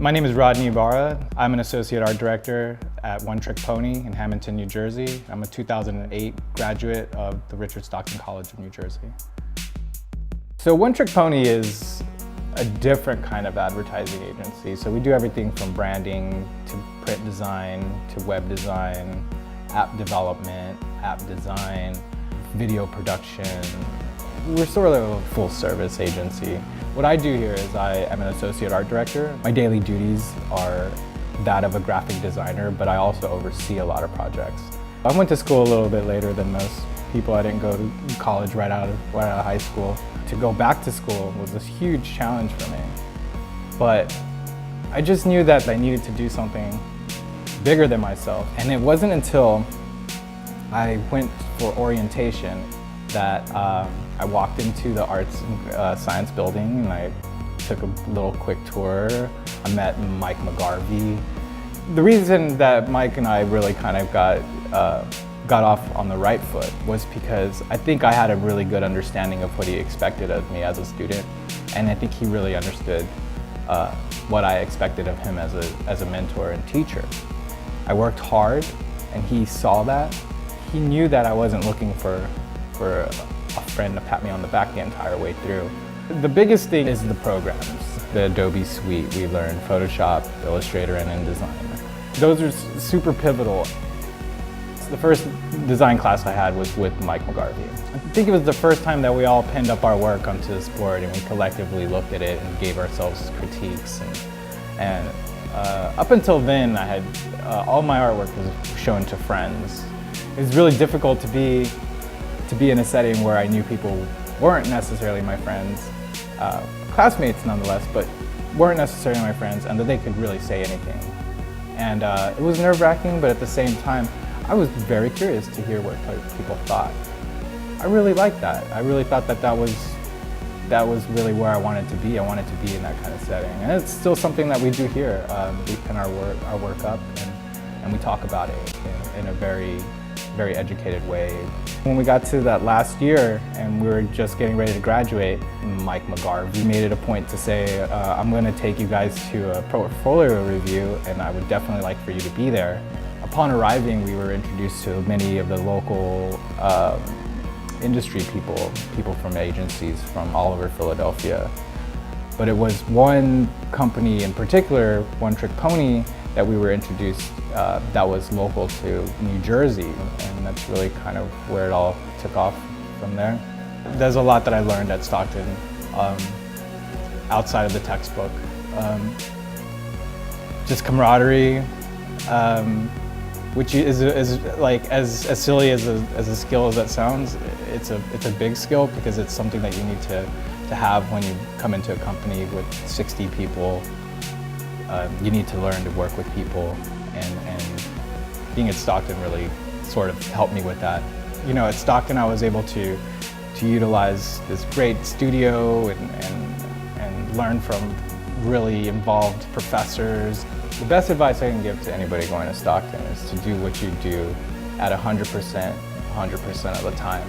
My name is Rodney Ibarra. I'm an associate art director at One Trick Pony in Hamilton, New Jersey. I'm a 2008 graduate of the Richard Stockton College of New Jersey. So One Trick Pony is a different kind of advertising agency. So we do everything from branding to print design to web design, app development, app design, video production. We're sort of a full service agency. What I do here is I am an associate art director. My daily duties are that of a graphic designer, but I also oversee a lot of projects. I went to school a little bit later than most people. I didn't go to college right out of high school. To go back to school was a huge challenge for me. But I just knew that I needed to do something bigger than myself. And it wasn't until I went for orientation that I walked into the arts and science building and I took a little quick tour. I met Mike McGarvey. The reason that Mike and I really kind of got off on the right foot was because I think I had a really good understanding of what he expected of me as a student, and I think he really understood what I expected of him as a mentor and teacher. I worked hard and he saw that. He knew that I wasn't looking for a friend to pat me on the back the entire way through. The biggest thing is the programs. The Adobe Suite, we learned Photoshop, Illustrator, and InDesign. Those are super pivotal. The first design class I had was with Mike McGarvey. I think it was the first time that we all pinned up our work onto this board and we collectively looked at it and gave ourselves critiques. And up until then, I had all my artwork was shown to friends. It was really difficult to be in a setting where I knew people weren't necessarily my friends, classmates nonetheless, but weren't necessarily my friends, and that they could really say anything. And it was nerve-wracking, but at the same time, I was very curious to hear what people thought. I really liked that. I really thought that was really where I wanted to be. I wanted to be in that kind of setting. And it's still something that we do here. We pin our work up and we talk about it in a very educated way. When we got to that last year and we were just getting ready to graduate, Mike McGarvey made it a point to say, I'm going to take you guys to a portfolio review and I would definitely like for you to be there. Upon arriving, we were introduced to many of the local industry people from agencies from all over Philadelphia. But it was one company in particular, One Trick Pony, that we were introduced that was local to New Jersey, and that's really kind of where it all took off from there. There's a lot that I learned at Stockton outside of the textbook. Just camaraderie, which is like as silly as a skill as that sounds. It's a big skill because it's something that you need to have when you come into a company with 60 people. You need to learn to work with people, and being at Stockton really sort of helped me with that. You know, at Stockton I was able to utilize this great studio and learn from really involved professors. The best advice I can give to anybody going to Stockton is to do what you do at 100% of the time.